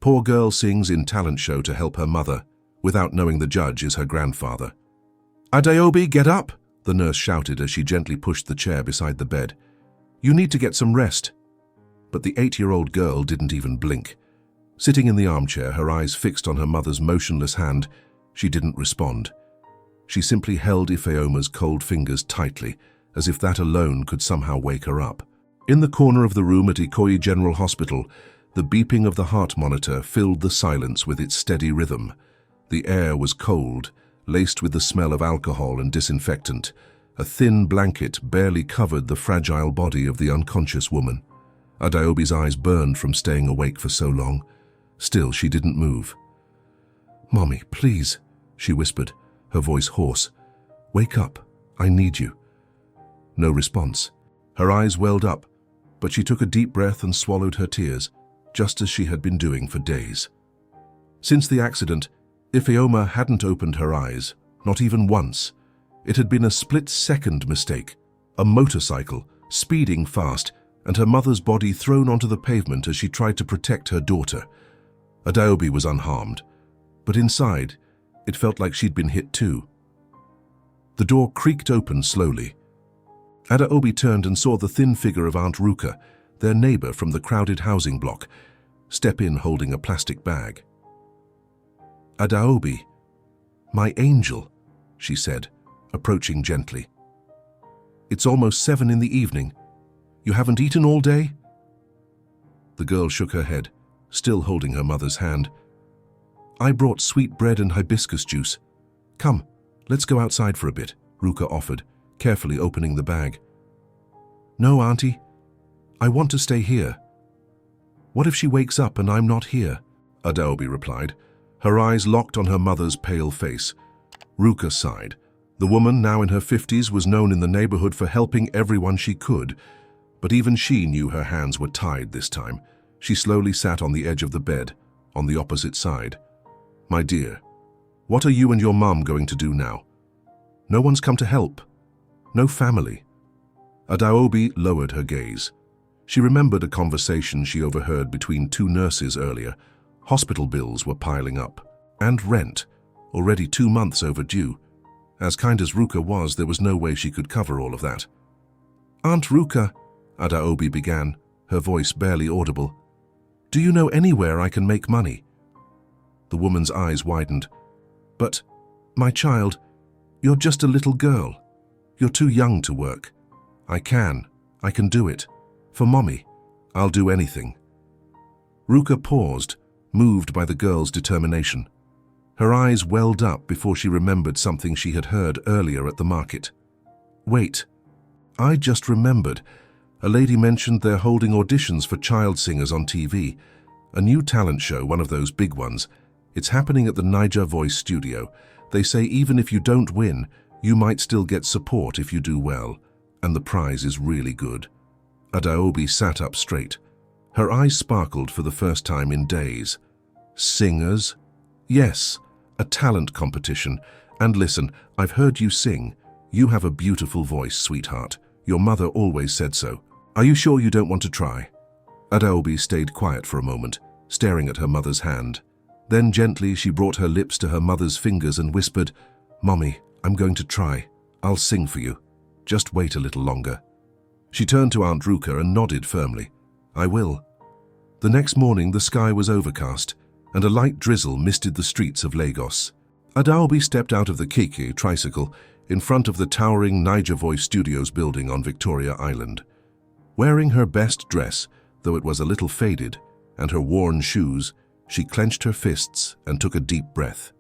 Poor girl sings in talent show to help her mother, without knowing the judge is her grandfather. "Adaobi, get up!" the nurse shouted as she gently pushed the chair beside the bed. "You need to get some rest." But the 8-year-old girl didn't even blink. Sitting in the armchair, her eyes fixed on her mother's motionless hand, she didn't respond. She simply held Ifeoma's cold fingers tightly, as if that alone could somehow wake her up. In the corner of the room at Ikoyi General Hospital, the beeping of the heart monitor filled the silence with its steady rhythm. The air was cold, laced with the smell of alcohol and disinfectant. A thin blanket barely covered the fragile body of the unconscious woman. Adaobi's eyes burned from staying awake for so long. Still, she didn't move. "Mommy, please," she whispered, her voice hoarse. "Wake up. I need you." No response. Her eyes welled up, but she took a deep breath and swallowed her tears, just as she had been doing for days. Since the accident, Ifeoma hadn't opened her eyes, not even once. It had been a split-second mistake, a motorcycle, speeding fast, and her mother's body thrown onto the pavement as she tried to protect her daughter. Adaobi was unharmed, but inside, it felt like she'd been hit too. The door creaked open slowly. Adaobi turned and saw the thin figure of Aunt Ruka, their neighbor from the crowded housing block, step in holding a plastic bag. "Adaobi, my angel," she said, approaching gently. "It's almost 7 in the evening. You haven't eaten all day?" The girl shook her head, still holding her mother's hand. "I brought sweet bread and hibiscus juice. Come, let's go outside for a bit," Ruka offered, carefully opening the bag. "No, Auntie. I want to stay here." "What if she wakes up and I'm not here?" Adaobi replied, her eyes locked on her mother's pale face. Ruka sighed. The woman, now in her 50s, was known in the neighborhood for helping everyone she could, but even she knew her hands were tied this time. She slowly sat on the edge of the bed, on the opposite side. "My dear, what are you and your mum going to do now? No one's come to help. No family." Adaobi lowered her gaze. She remembered a conversation she overheard between 2 nurses earlier. Hospital bills were piling up, and rent, already 2 months overdue. As kind as Ruka was, there was no way she could cover all of that. "Aunt Ruka," Adaobi began, her voice barely audible, "do you know anywhere I can make money?" The woman's eyes widened. "But, my child, you're just a little girl. You're too young to work. I can do it. For Mommy, I'll do anything." Ruka paused, moved by the girl's determination. Her eyes welled up before she remembered something she had heard earlier at the market. "Wait, I just remembered. A lady mentioned they're holding auditions for child singers on TV. A new talent show, one of those big ones. It's happening at the Niger Voice studio. They say even if you don't win, you might still get support if you do well. And the prize is really good." Adaobi sat up straight. Her eyes sparkled for the first time in days. "Singers?" "Yes, a talent competition. And listen, I've heard you sing. You have a beautiful voice, sweetheart. Your mother always said so. Are you sure you don't want to try?" Adaobi stayed quiet for a moment, staring at her mother's hand. Then gently she brought her lips to her mother's fingers and whispered, "Mommy, I'm going to try. I'll sing for you. Just wait a little longer." She turned to Aunt Ruka and nodded firmly. "I will." The next morning the sky was overcast, and a light drizzle misted the streets of Lagos. Adaobi stepped out of the Keke tricycle in front of the towering Niger Voice Studios building on Victoria Island. Wearing her best dress, though it was a little faded, and her worn shoes, she clenched her fists and took a deep breath.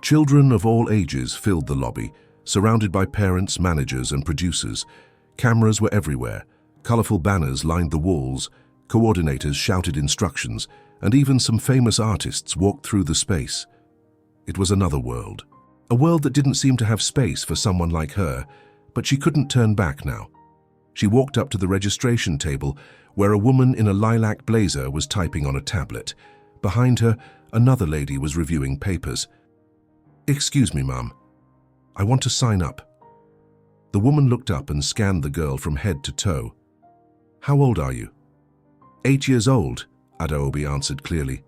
Children of all ages filled the lobby, surrounded by parents, managers, and producers. Cameras were everywhere. Colorful banners lined the walls. Coordinators shouted instructions, and even some famous artists walked through the space. It was another world. A world that didn't seem to have space for someone like her, but she couldn't turn back now. She walked up to the registration table, where a woman in a lilac blazer was typing on a tablet. Behind her, another lady was reviewing papers. "Excuse me, ma'am. I want to sign up." The woman looked up and scanned the girl from head to toe. "How old are you?" 8 years old," Adaobi answered clearly.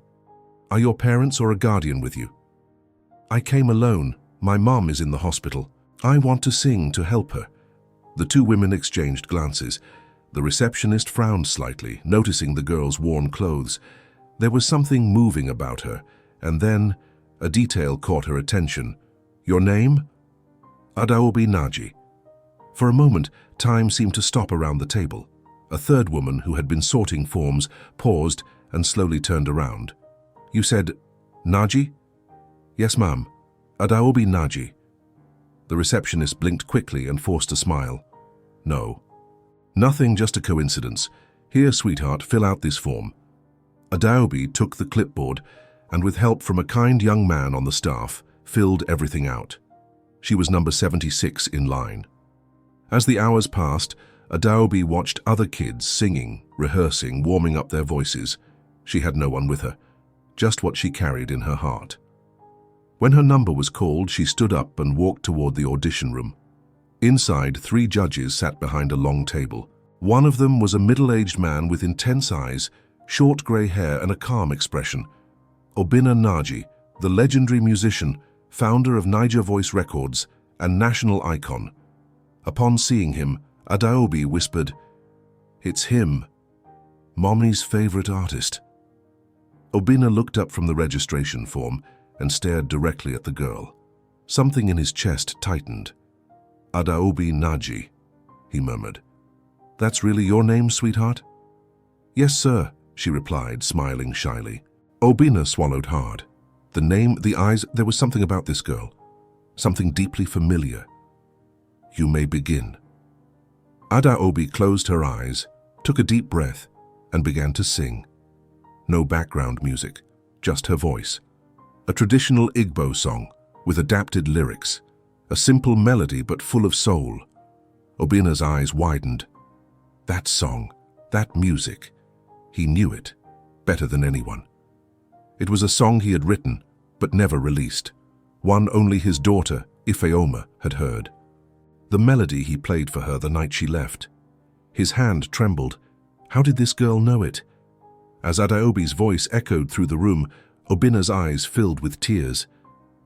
Are your parents or a guardian with you? I came alone. My mom is in the hospital. I want to sing to help her. The two women exchanged glances. The receptionist frowned slightly, noticing the girl's worn clothes. There was something moving about her, and then a detail caught her attention. Your name? Adaobi Naji. For a moment, time seemed to stop around the table. A third woman, who had been sorting forms, paused and slowly turned around. You said, Naji? Yes, ma'am. Adaobi Naji. The receptionist blinked quickly and forced a smile. No. Nothing, just a coincidence. Here, sweetheart, fill out this form. Adaobi took the clipboard and, with help from a kind young man on the staff, filled everything out. She was number 76 in line. As the hours passed, Adaobi watched other kids singing, rehearsing, warming up their voices. She had no one with her, just what she carried in her heart. When her number was called, she stood up and walked toward the audition room. Inside, 3 judges sat behind a long table. One of them was a middle-aged man with intense eyes, short grey hair and a calm expression. Obinna Naji, the legendary musician, founder of Niger Voice Records and national icon. Upon seeing him, Adaobi whispered, It's him, Mommy's favorite artist. Obinna looked up from the registration form and stared directly at the girl. Something in his chest tightened. Adaobi Naji, he murmured. That's really your name, sweetheart? Yes, sir, she replied, smiling shyly. Obinna swallowed hard. The name, the eyes, there was something about this girl. Something deeply familiar. You may begin. Adaobi closed her eyes, took a deep breath, and began to sing. No background music, just her voice. A traditional Igbo song with adapted lyrics. A simple melody but full of soul. Obinna's eyes widened. That song, that music. He knew it better than anyone. It was a song he had written but never released. One only his daughter, Ifeoma, had heard. The melody he played for her the night she left. His hand trembled. How did this girl know it? As Adaobi's voice echoed through the room, Obinna's eyes filled with tears.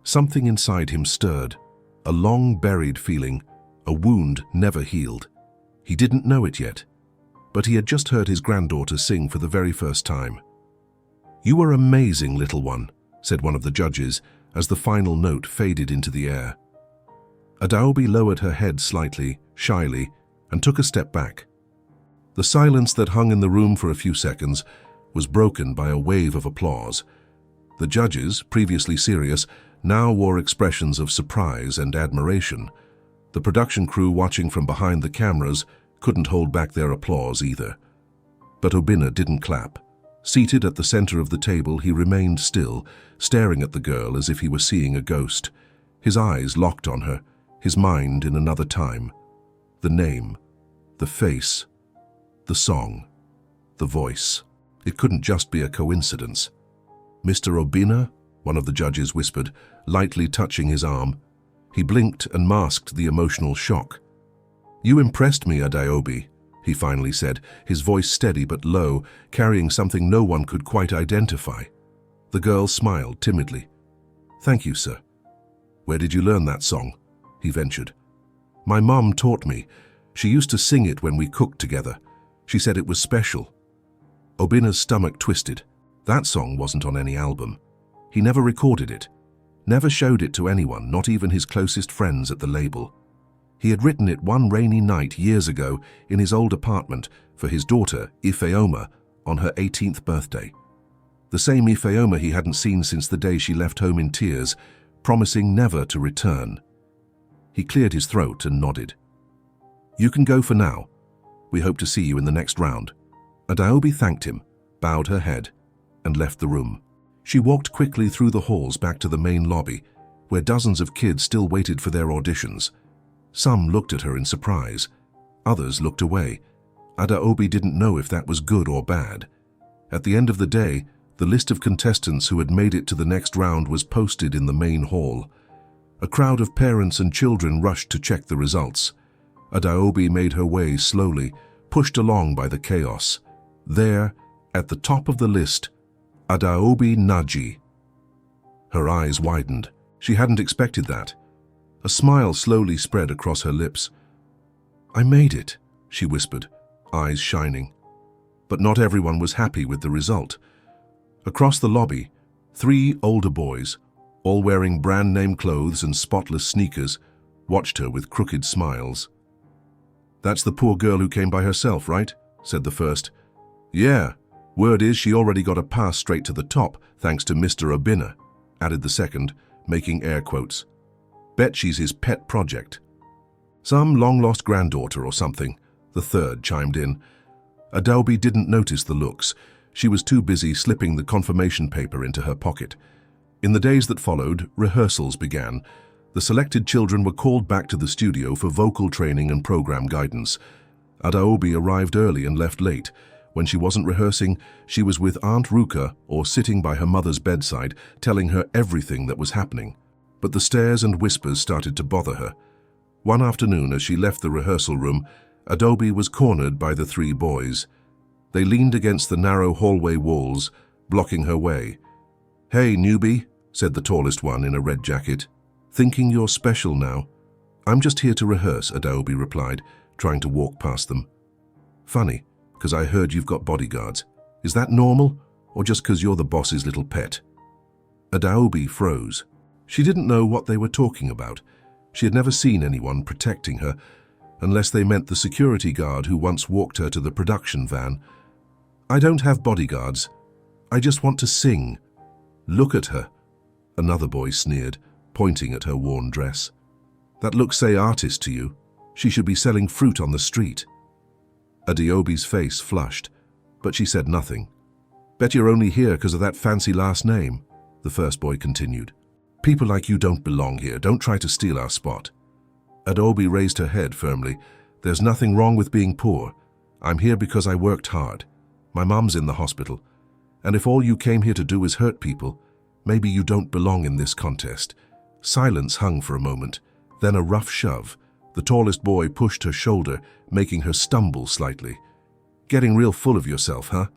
Something inside him stirred. A long-buried feeling, a wound never healed. He didn't know it yet, but he had just heard his granddaughter sing for the very first time. You are amazing, little one, said one of the judges as the final note faded into the air. Adaobi lowered her head slightly, shyly, and took a step back. The silence that hung in the room for a few seconds was broken by a wave of applause. The judges, previously serious, now wore expressions of surprise and admiration. The production crew watching from behind the cameras couldn't hold back their applause either. But Obinna didn't clap. Seated at the center of the table, he remained still, staring at the girl as if he were seeing a ghost. His eyes locked on her, his mind in another time. The name, the face, the song, the voice. It couldn't just be a coincidence. Mr. Obinna, one of the judges whispered, lightly touching his arm. He blinked and masked the emotional shock. You impressed me, Adaobi, he finally said, his voice steady but low, carrying something no one could quite identify. The girl smiled timidly. Thank you, sir. Where did you learn that song? He ventured. My mom taught me. She used to sing it when we cooked together. She said it was special. Obinna's stomach twisted. That song wasn't on any album. He never recorded it, never showed it to anyone, not even his closest friends at the label. He had written it one rainy night years ago in his old apartment for his daughter, Ifeoma, on her 18th birthday. The same Ifeoma he hadn't seen since the day she left home in tears, promising never to return. He cleared his throat and nodded. You can go for now. We hope to see you in the next round. Adaobi thanked him, bowed her head, and left the room. She walked quickly through the halls back to the main lobby, where dozens of kids still waited for their auditions. Some looked at her in surprise. Others looked away. Adaobi didn't know if that was good or bad. At the end of the day, the list of contestants who had made it to the next round was posted in the main hall. A crowd of parents and children rushed to check the results. Adaobi made her way slowly, pushed along by the chaos. There, At the top of the list, Adaobi Naji. Her eyes widened. She hadn't expected that. A smile slowly spread across her lips. "I made it," she whispered, eyes shining. But not everyone was happy with the result. Across the lobby, 3 older boys, all wearing brand-name clothes and spotless sneakers, watched her with crooked smiles. "That's the poor girl who came by herself, right?" said the first. "Yeah. Word is she already got a pass straight to the top, thanks to Mr. Obinna," added the second, making air quotes. "Bet she's his pet project." "Some long-lost granddaughter or something," the third chimed in. Adaobi didn't notice the looks. She was too busy slipping the confirmation paper into her pocket. In the days that followed, rehearsals began. The selected children were called back to the studio for vocal training and program guidance. Adaobi arrived early and left late. When she wasn't rehearsing, she was with Aunt Ruka or sitting by her mother's bedside, telling her everything that was happening. But the stares and whispers started to bother her. One afternoon, as she left the rehearsal room, Adaobi was cornered by the 3 boys. They leaned against the narrow hallway walls, blocking her way. "Hey, newbie," said the tallest one in a red jacket. "Thinking you're special now?" "I'm just here to rehearse," Adaobi replied, trying to walk past them. "Funny, because I heard you've got bodyguards. Is that normal, or just because you're the boss's little pet?" Adaobi froze. She didn't know what they were talking about. She had never seen anyone protecting her, unless they meant the security guard who once walked her to the production van. "I don't have bodyguards. I just want to sing." "Look at her," another boy sneered, pointing at her worn dress. "That looks say artist to you. She should be selling fruit on the street." Adaobi's face flushed, but she said nothing. "Bet you're only here because of that fancy last name," the first boy continued. "People like you don't belong here. Don't try to steal our spot." Adaobi raised her head firmly. "There's nothing wrong with being poor. I'm here because I worked hard. My mom's in the hospital. And if all you came here to do is hurt people, maybe you don't belong in this contest." Silence hung for a moment, then a rough shove. The tallest boy pushed her shoulder, making her stumble slightly. "Getting real full of yourself, huh?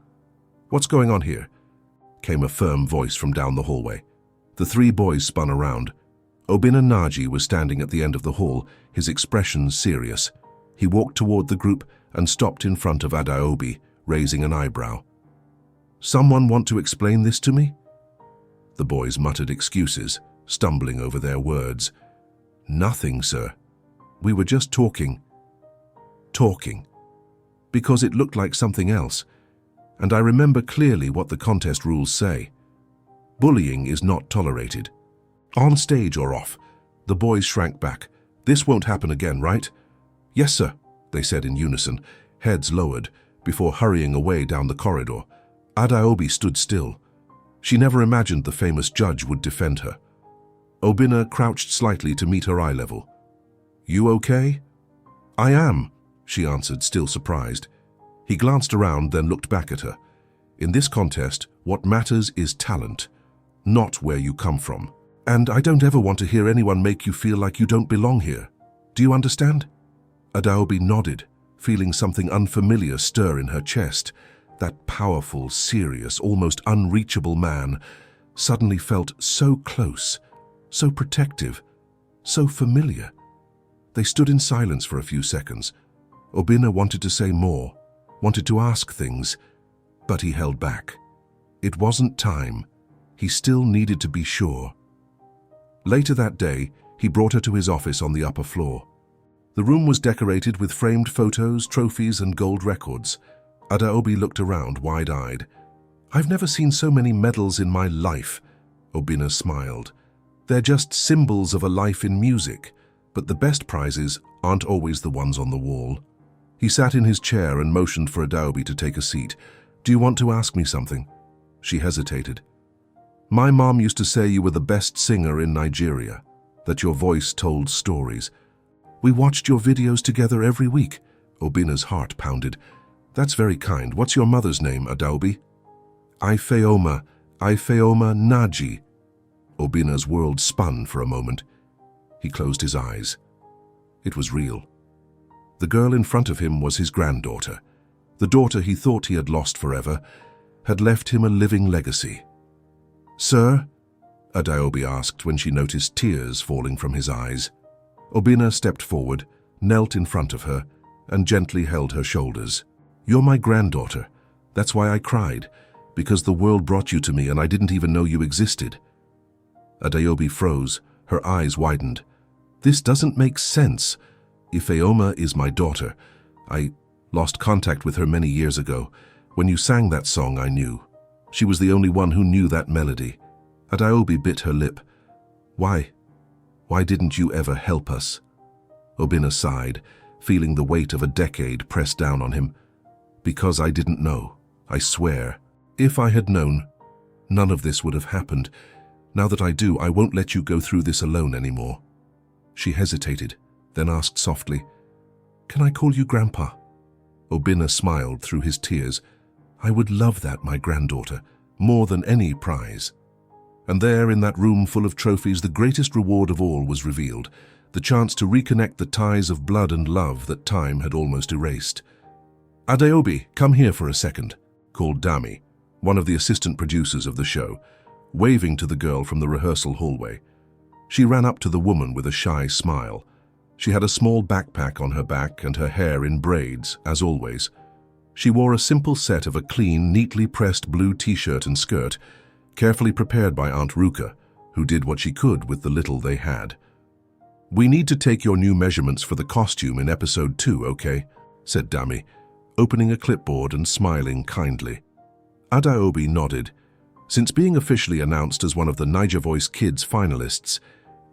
What's going on here?" came a firm voice from down the hallway. The 3 boys spun around. Obinna Naji was standing at the end of the hall, his expression serious. He walked toward the group and stopped in front of Adaobi, raising an eyebrow. "Someone want to explain this to me?" The boys muttered excuses, stumbling over their words. "Nothing, sir. We were just talking." Talking. Because it looked like something else, and I remember clearly what the contest rules say. Bullying is not tolerated. On stage or off. The boys shrank back. "This won't happen again, right?" "Yes, sir," they said in unison, heads lowered, before hurrying away down the corridor. Adaobi stood still. She never imagined the famous judge would defend her. Obinna crouched slightly to meet her eye level. "You okay?" "I am," she answered, still surprised. He glanced around, then looked back at her. "In this contest, what matters is talent, not where you come from. And I don't ever want to hear anyone make you feel like you don't belong here. Do you understand?" Adaobi nodded, feeling something unfamiliar stir in her chest. That powerful, serious, almost unreachable man suddenly felt so close, so protective, so familiar. They stood in silence for a few seconds. Obinna wanted to say more, wanted to ask things, but he held back. It wasn't time. He still needed to be sure. Later that day, he brought her to his office on the upper floor. The room was decorated with framed photos, trophies, and gold records. Adaobi looked around, wide-eyed. "I've never seen so many medals in my life," Obinna smiled. "They're just symbols of a life in music, but the best prizes aren't always the ones on the wall." He sat in his chair and motioned for Adaobi to take a seat. "Do you want to ask me something?" She hesitated. "My mom used to say you were the best singer in Nigeria, that your voice told stories. We watched your videos together every week." Obinna's heart pounded. "That's very kind. What's your mother's name, Adaobi?" Ifeoma Naji." Obinna's world spun for a moment. He closed his eyes. It was real. The girl in front of him was his granddaughter, the daughter he thought he had lost forever, had left him a living legacy. "Sir?" Adaobi asked when she noticed tears falling from his eyes. Obinna stepped forward, knelt in front of her, and gently held her shoulders. "You're my granddaughter. That's why I cried, because the world brought you to me and I didn't even know you existed." Adaobi froze, her eyes widened. "This doesn't make sense. Ifeoma is my daughter. I lost contact with her many years ago. When you sang that song, I knew. She was the only one who knew that melody." Adaobi bit her lip. Why didn't you ever help us?" Obinna sighed, feeling the weight of a decade pressed down on him. "Because I didn't know, I swear. If I had known, none of this would have happened. Now that I do, I won't let you go through this alone anymore." She hesitated, then asked softly, "Can I call you Grandpa?" Obinna smiled through his tears. "I would love that, my granddaughter, more than any prize." And there, in that room full of trophies, the greatest reward of all was revealed, the chance to reconnect the ties of blood and love that time had almost erased. "Adaobi, come here for a second," called Dami, one of the assistant producers of the show, waving to the girl from the rehearsal hallway. She ran up to the woman with a shy smile. She had a small backpack on her back and her hair in braids, as always. She wore a simple set of a clean, neatly pressed blue t-shirt and skirt, carefully prepared by Aunt Ruka, who did what she could with the little they had. "We need to take your new measurements for the costume in episode 2, okay?" said Dami, opening a clipboard and smiling kindly. Adaobi nodded. Since being officially announced as one of the Niger Voice Kids finalists,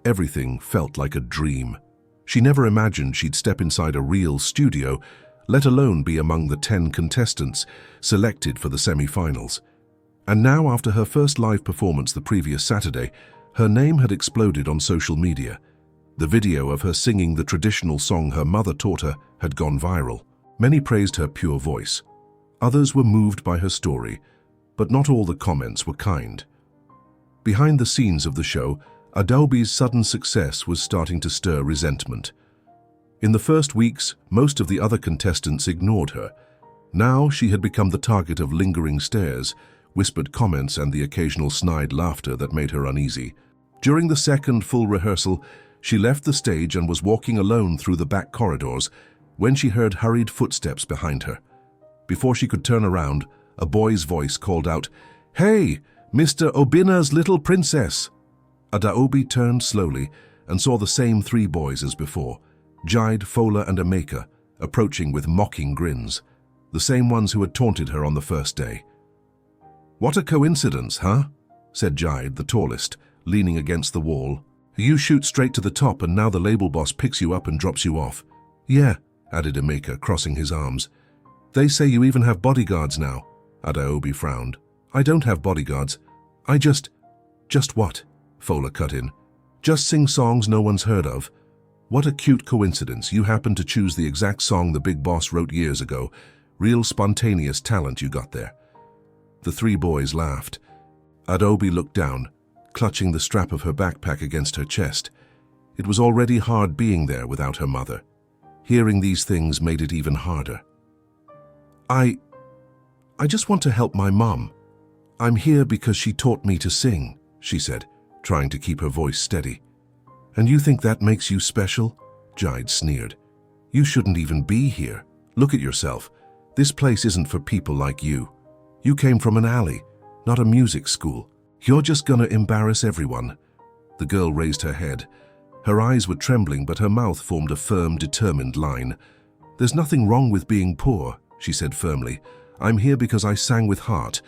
everything felt like a dream. She never imagined she'd step inside a real studio, let alone be among the 10 contestants selected for the semi-finals. And now, after her first live performance the previous Saturday, her name had exploded on social media. The video of her singing the traditional song her mother taught her had gone viral. Many praised her pure voice. Others were moved by her story, but not all the comments were kind. Behind the scenes of the show, Adaobi's sudden success was starting to stir resentment. In the first weeks, most of the other contestants ignored her. Now she had become the target of lingering stares, whispered comments, and the occasional snide laughter that made her uneasy. During the second full rehearsal, she left the stage and was walking alone through the back corridors when she heard hurried footsteps behind her. Before she could turn around, a boy's voice called out, "Hey, Mr. Obinna's little princess!" Adaobi turned slowly and saw the same 3 boys as before, Jide, Fola, and Emeka, approaching with mocking grins, the same ones who had taunted her on the first day. "What a coincidence, huh?" said Jide, the tallest, leaning against the wall. "You shoot straight to the top and now the label boss picks you up and drops you off." "Yeah," added Emeka, crossing his arms. "They say you even have bodyguards now." Adaobi frowned. "I don't have bodyguards. I just what?" Fola cut in. "Just sing songs no one's heard of. What a cute coincidence. You happened to choose the exact song the big boss wrote years ago. Real spontaneous talent you got there." The 3 boys laughed. Adaobi looked down, clutching the strap of her backpack against her chest. It was already hard being there without her mother. Hearing these things made it even harder. I just want to help my mom. I'm here because she taught me to sing," she said, trying to keep her voice steady. "And you think that makes you special?" Jide sneered. "You shouldn't even be here. Look at yourself. This place isn't for people like you. You came from an alley, not a music school. You're just gonna embarrass everyone." The girl raised her head. Her eyes were trembling, but her mouth formed a firm, determined line. "There's nothing wrong with being poor," she said firmly. "I'm here because I sang with heart.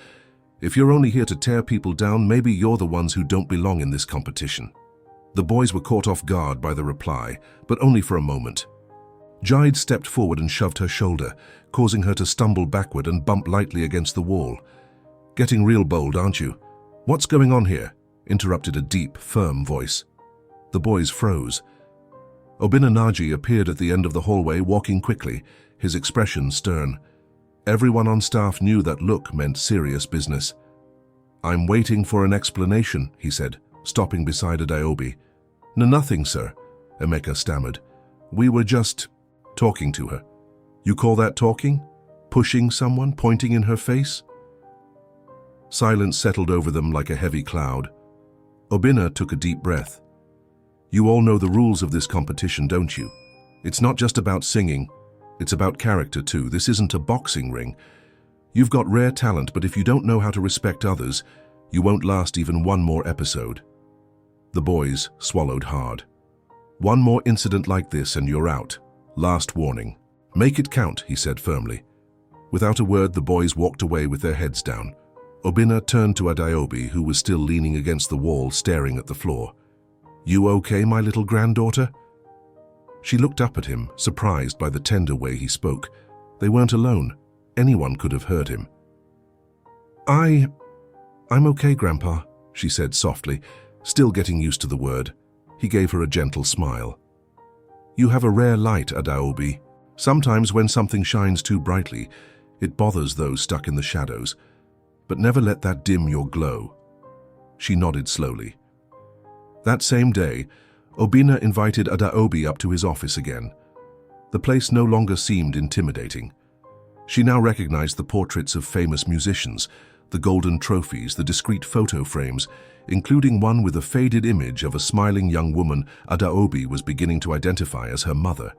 If you're only here to tear people down, maybe you're the ones who don't belong in this competition." The boys were caught off guard by the reply, but only for a moment. Jide stepped forward and shoved her shoulder, causing her to stumble backward and bump lightly against the wall. "Getting real bold, aren't you?" "What's going on here?" interrupted a deep, firm voice. The boys froze. Obinna Naji appeared at the end of the hallway, walking quickly, his expression stern. Everyone on staff knew that look meant serious business. "I'm waiting for an explanation," he said, stopping beside Adaobi. Nothing, sir," Emeka stammered. "We were just talking to her." "You call that talking? Pushing someone, pointing in her face?" Silence settled over them like a heavy cloud. Obinna took a deep breath. You all know the rules of this competition, don't you? It's not just about singing, it's about character too. This isn't a boxing ring. You've got rare talent, but if you don't know how to respect others, you won't last even one more episode. The boys swallowed hard. One more incident like this and you're out. Last warning. Make it count, he said firmly. Without a word, the boys walked away with their heads down. Obinna turned to Adaobi, who was still leaning against the wall, staring at the floor. You okay, my little granddaughter? She looked up at him, surprised by the tender way he spoke. They weren't alone. Anyone could have heard him. I'm okay, Grandpa, she said softly, still getting used to the word. He gave her a gentle smile. You have a rare light, Adaobi. Sometimes when something shines too brightly, it bothers those stuck in the shadows. But never let that dim your glow. She nodded slowly. That same day, Obinna invited Adaobi up to his office again. The place no longer seemed intimidating. She now recognized the portraits of famous musicians, the golden trophies, the discreet photo frames, including one with a faded image of a smiling young woman Adaobi was beginning to identify as her mother.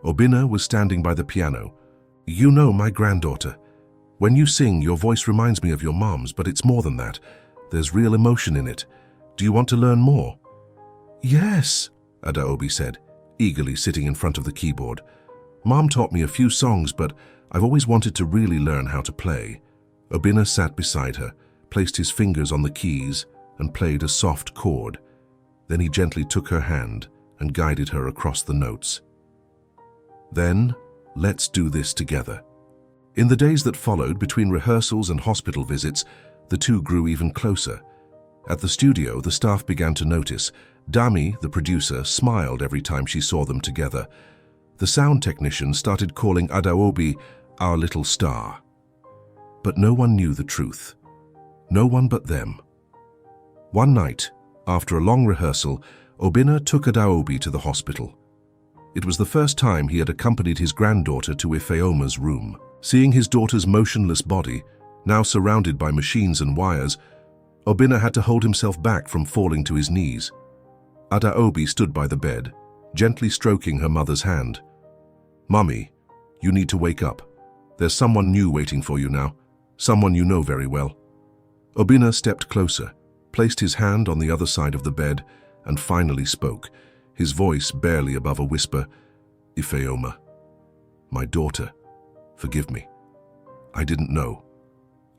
Obinna was standing by the piano. You know, my granddaughter. When you sing, your voice reminds me of your mom's, but it's more than that. There's real emotion in it. Do you want to learn more? Yes, Adaobi said, eagerly sitting in front of the keyboard. Mom taught me a few songs, but I've always wanted to really learn how to play. Obinna sat beside her, placed his fingers on the keys, and played a soft chord. Then he gently took her hand and guided her across the notes. Then, let's do this together. In the days that followed, between rehearsals and hospital visits, the two grew even closer. At the studio, the staff began to notice. Dami, the producer, smiled every time she saw them together. The sound technician started calling Adaobi our little star. But no one knew the truth. No one but them. One night, after a long rehearsal, Obinna took Adaobi to the hospital. It was the first time he had accompanied his granddaughter to Ifeoma's room. Seeing his daughter's motionless body, now surrounded by machines and wires, Obinna had to hold himself back from falling to his knees. Adaobi stood by the bed, gently stroking her mother's hand. Mummy, you need to wake up. There's someone new waiting for you now, someone you know very well. Obinna stepped closer, placed his hand on the other side of the bed, and finally spoke, his voice barely above a whisper. Ifeoma, my daughter, forgive me. I didn't know.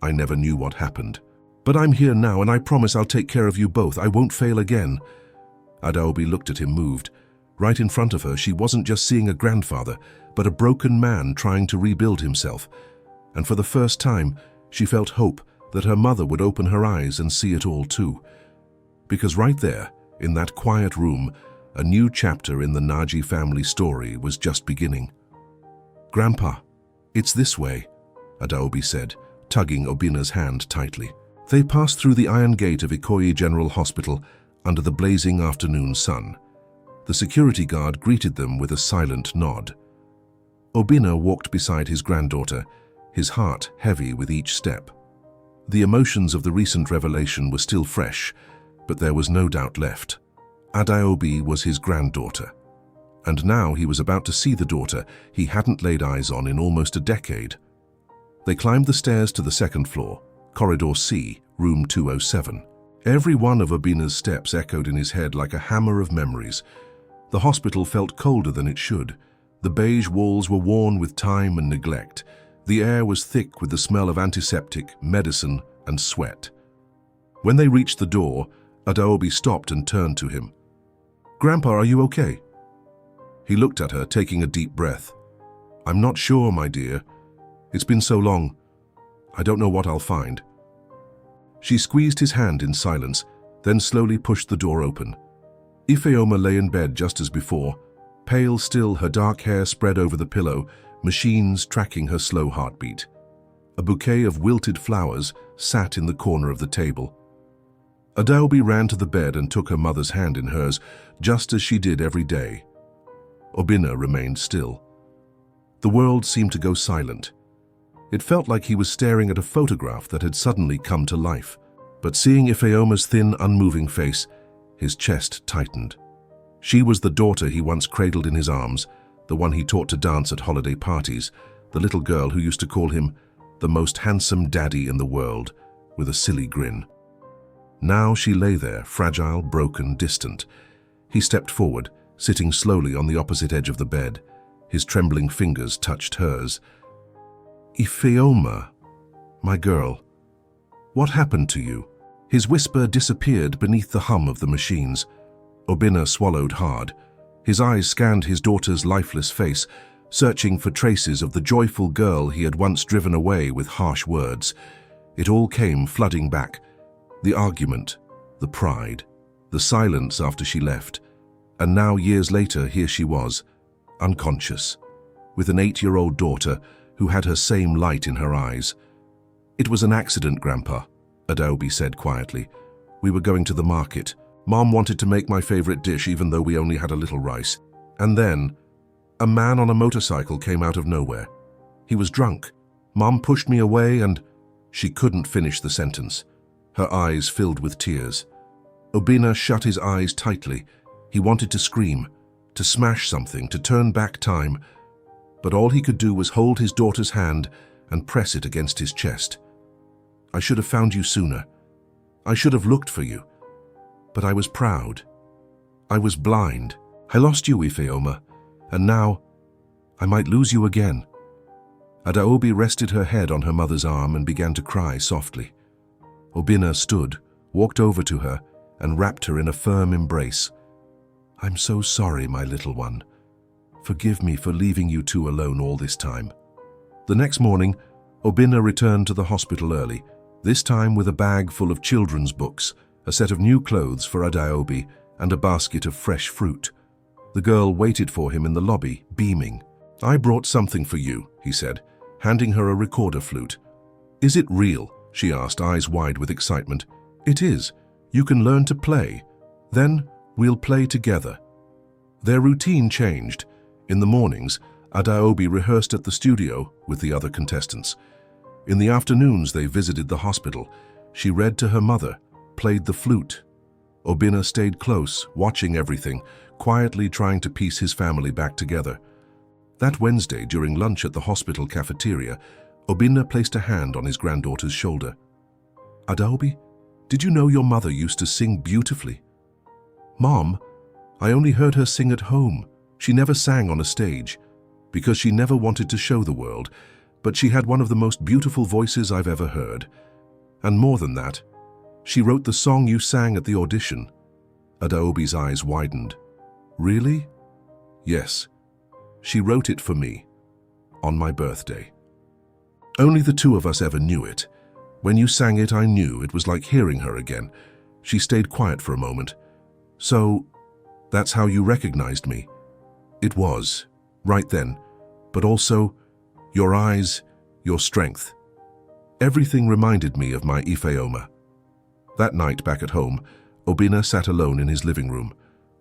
I never knew what happened. But I'm here now, and I promise I'll take care of you both. I won't fail again. Adaobi looked at him, moved. Right in front of her, she wasn't just seeing a grandfather, but a broken man trying to rebuild himself. And for the first time, she felt hope that her mother would open her eyes and see it all too. Because right there, in that quiet room, a new chapter in the Naji family story was just beginning. Grandpa, it's this way, Adaobi said, tugging Obinna's hand tightly. They passed through the iron gate of Ikoyi General Hospital under the blazing afternoon sun. The security guard greeted them with a silent nod. Obinna walked beside his granddaughter, his heart heavy with each step. The emotions of the recent revelation were still fresh, but there was no doubt left. Adaobi was his granddaughter, and now he was about to see the daughter he hadn't laid eyes on in almost a decade. They climbed the stairs to the second floor, Corridor C, room 207. Every one of Obinna's steps echoed in his head like a hammer of memories. The hospital felt colder than it should. The beige walls were worn with time and neglect. The air was thick with the smell of antiseptic, medicine, and sweat. When they reached the door, Adaobi stopped and turned to him. Grandpa, are you okay? He looked at her, taking a deep breath. I'm not sure, my dear. It's been so long. I don't know what I'll find. She squeezed his hand in silence, then slowly pushed the door open. Ifeoma lay in bed just as before, pale still, her dark hair spread over the pillow, machines tracking her slow heartbeat. A bouquet of wilted flowers sat in the corner of the table. Adaobi ran to the bed and took her mother's hand in hers, just as she did every day. Obinna remained still. The world seemed to go silent. It felt like he was staring at a photograph that had suddenly come to life. But seeing Ifeoma's thin, unmoving face, his chest tightened. She was the daughter he once cradled in his arms, the one he taught to dance at holiday parties, the little girl who used to call him the most handsome daddy in the world, with a silly grin. Now she lay there, fragile, broken, distant. He stepped forward, sitting slowly on the opposite edge of the bed. His trembling fingers touched hers. "Ifeoma, my girl, what happened to you?" His whisper disappeared beneath the hum of the machines. Obinna swallowed hard. His eyes scanned his daughter's lifeless face, searching for traces of the joyful girl he had once driven away with harsh words. It all came flooding back. The argument, the pride, the silence after she left. And now, years later, here she was, unconscious, with an 8-year-old daughter who had her same light in her eyes. "It was an accident, Grandpa," Adaobi said quietly. "We were going to the market. Mom wanted to make my favorite dish even though we only had a little rice. And then, a man on a motorcycle came out of nowhere. He was drunk. Mom pushed me away and—" She couldn't finish the sentence. Her eyes filled with tears. Obinna shut his eyes tightly. He wanted to scream, to smash something, to turn back time. But all he could do was hold his daughter's hand and press it against his chest. "I should have found you sooner. I should have looked for you. But I was proud. I was blind. I lost you, Ifeoma, and now I might lose you again." Adaobi rested her head on her mother's arm and began to cry softly. Obinna stood, walked over to her, and wrapped her in a firm embrace. "I'm so sorry, my little one. Forgive me for leaving you two alone all this time." The next morning, Obinna returned to the hospital early, this time with a bag full of children's books, a set of new clothes for Adaobi, and a basket of fresh fruit. The girl waited for him in the lobby, beaming. "I brought something for you," he said, handing her a recorder flute. "Is it real?" she asked, eyes wide with excitement. "It is. You can learn to play. Then we'll play together." Their routine changed. In the mornings, Adaobi rehearsed at the studio with the other contestants. In the afternoons, they visited the hospital. She read to her mother, played the flute. Obinna stayed close, watching everything, quietly trying to piece his family back together. That Wednesday, during lunch at the hospital cafeteria, Obinna placed a hand on his granddaughter's shoulder. "Adaobi, did you know your mother used to sing beautifully?" "Mom, I only heard her sing at home. She never sang on a stage, because she never wanted to show the world, but she had one of the most beautiful voices I've ever heard. And more than that, she wrote the song you sang at the audition." Adaobi's eyes widened. "Really?" "Yes. She wrote it for me, on my birthday. Only the two of us ever knew it. When you sang it, I knew. It was like hearing her again." She stayed quiet for a moment. "So, that's how you recognized me?" "It was, right then. But also, your eyes, your strength. Everything reminded me of my Ifeoma." That night, back at home, Obinna sat alone in his living room.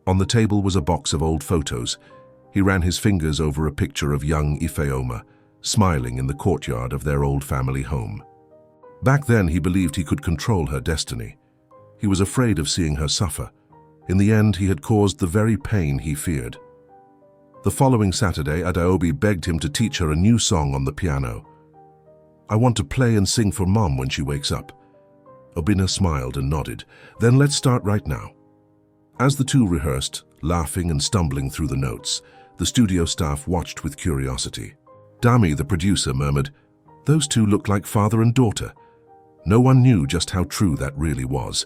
On the table was a box of old photos. He ran his fingers over a picture of young Ifeoma, smiling in the courtyard of their old family home. Back then, he believed he could control her destiny. He was afraid of seeing her suffer. In the end, he had caused the very pain he feared. The following Saturday, Adaobi begged him to teach her a new song on the piano. "I want to play and sing for Mom when she wakes up." Obinna smiled and nodded. "Then let's start right now." As the two rehearsed, laughing and stumbling through the notes, the studio staff watched with curiosity. Dami, the producer, murmured, "Those two look like father and daughter." No one knew just how true that really was.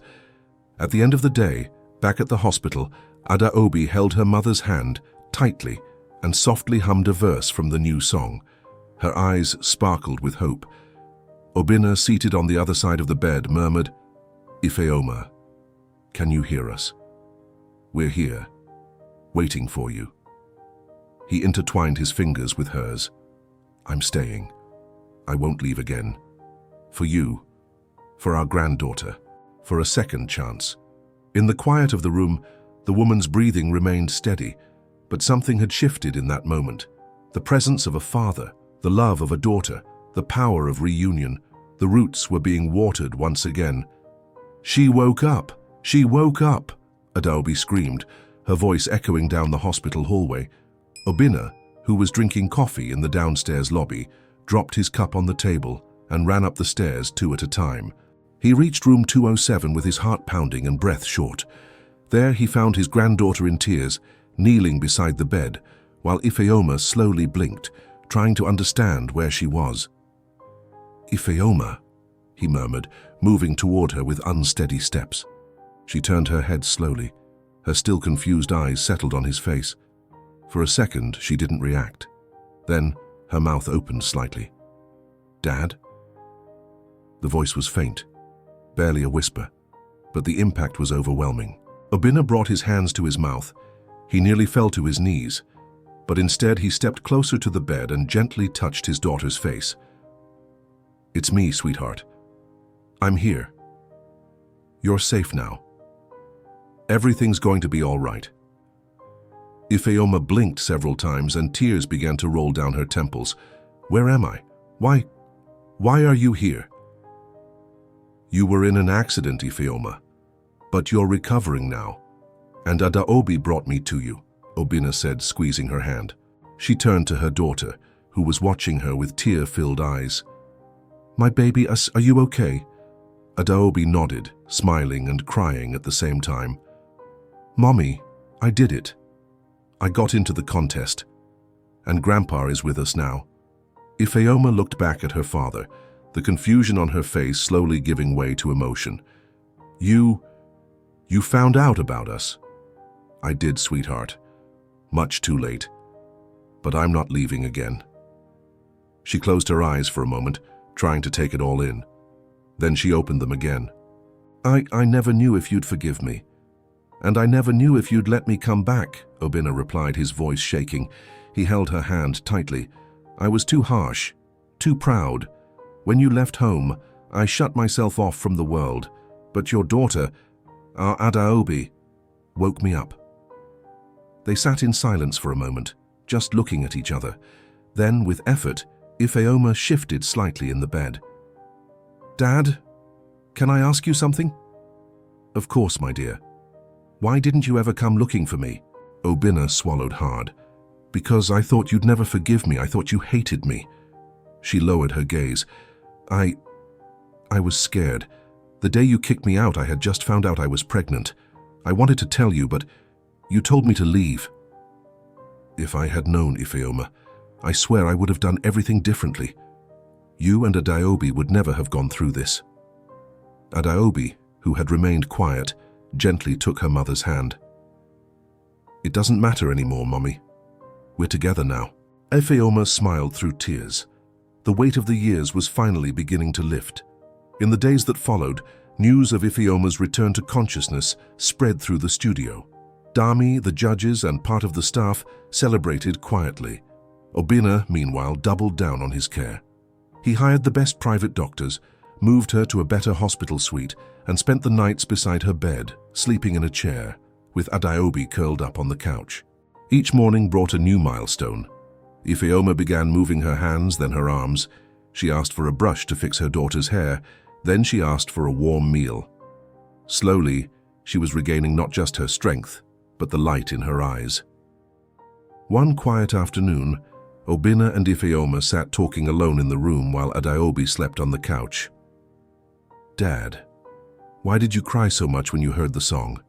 At the end of the day, back at the hospital, Adaobi held her mother's hand tightly and softly hummed a verse from the new song. Her eyes sparkled with hope. Obinna, seated on the other side of the bed, murmured, "Ifeoma, can you hear us? We're here, waiting for you." He intertwined his fingers with hers. "I'm staying. I won't leave again. For you, for our granddaughter, for a second chance." In the quiet of the room, the woman's breathing remained steady, but something had shifted in that moment. The presence of a father, the love of a daughter, The power of reunion. The roots were being watered once again. "She woke up! She woke up!" Adaobi screamed, her voice echoing down the hospital hallway. Obinna, who was drinking coffee in the downstairs lobby, dropped his cup on the table and ran up the stairs 2 at a time. He reached room 207 with his heart pounding and breath short. There he found his granddaughter in tears, kneeling beside the bed, while Ifeoma slowly blinked, trying to understand where she was. "Ifeoma," he murmured, moving toward her with unsteady steps. She turned her head slowly. Her still confused eyes settled on his face. For a second, she didn't react. Then, her mouth opened slightly. "Dad?" The voice was faint, barely a whisper, but the impact was overwhelming. Obinna brought his hands to his mouth. He nearly fell to his knees, but instead he stepped closer to the bed and gently touched his daughter's face. "It's me, sweetheart. I'm here. You're safe now. Everything's going to be all right." Ifeoma blinked several times and tears began to roll down her temples. "Where am I? Why are you here?" "You were in an accident, Ifeoma, but you're recovering now. And Adaobi brought me to you," Obinna said, squeezing her hand. She turned to her daughter, who was watching her with tear-filled eyes. "My baby, are you okay?" Adaobi nodded, smiling and crying at the same time. "Mommy, I did it. I got into the contest. And Grandpa is with us now." Ifeoma looked back at her father, the confusion on her face slowly giving way to emotion. You found out about us." "I did, sweetheart. Much too late. But I'm not leaving again." She closed her eyes for a moment, trying to take it all in. Then she opened them again. I never knew if you'd forgive me. And I never knew if you'd let me come back," Obinna replied, his voice shaking. He held her hand tightly. "I was too harsh, too proud. When you left home, I shut myself off from the world. But your daughter, our Adaobi, woke me up." They sat in silence for a moment, just looking at each other. Then, with effort, Ifeoma shifted slightly in the bed. "Dad, can I ask you something?" "Of course, my dear. Why didn't you ever come looking for me?" Obinna swallowed hard. "Because I thought you'd never forgive me. I thought you hated me." She lowered her gaze. I was scared. The day you kicked me out, I had just found out I was pregnant. I wanted to tell you, but you told me to leave." "If I had known, Ifeoma, I swear I would have done everything differently. You and Adaobi would never have gone through this." Adaobi, who had remained quiet, gently took her mother's hand. "It doesn't matter anymore, Mommy. We're together now." Ifeoma smiled through tears. The weight of the years was finally beginning to lift. In the days that followed, news of Ifeoma's return to consciousness spread through the studio. Dami, the judges, and part of the staff celebrated quietly. Obinna, meanwhile, doubled down on his care. He hired the best private doctors, moved her to a better hospital suite, and spent the nights beside her bed, sleeping in a chair, with Adaobi curled up on the couch. Each morning brought a new milestone. Ifeoma began moving her hands, then her arms. She asked for a brush to fix her daughter's hair, then she asked for a warm meal. Slowly, she was regaining not just her strength, but the light in her eyes. One quiet afternoon, Obinna and Ifeoma sat talking alone in the room while Adaobi slept on the couch. "Dad, why did you cry so much when you heard the song?"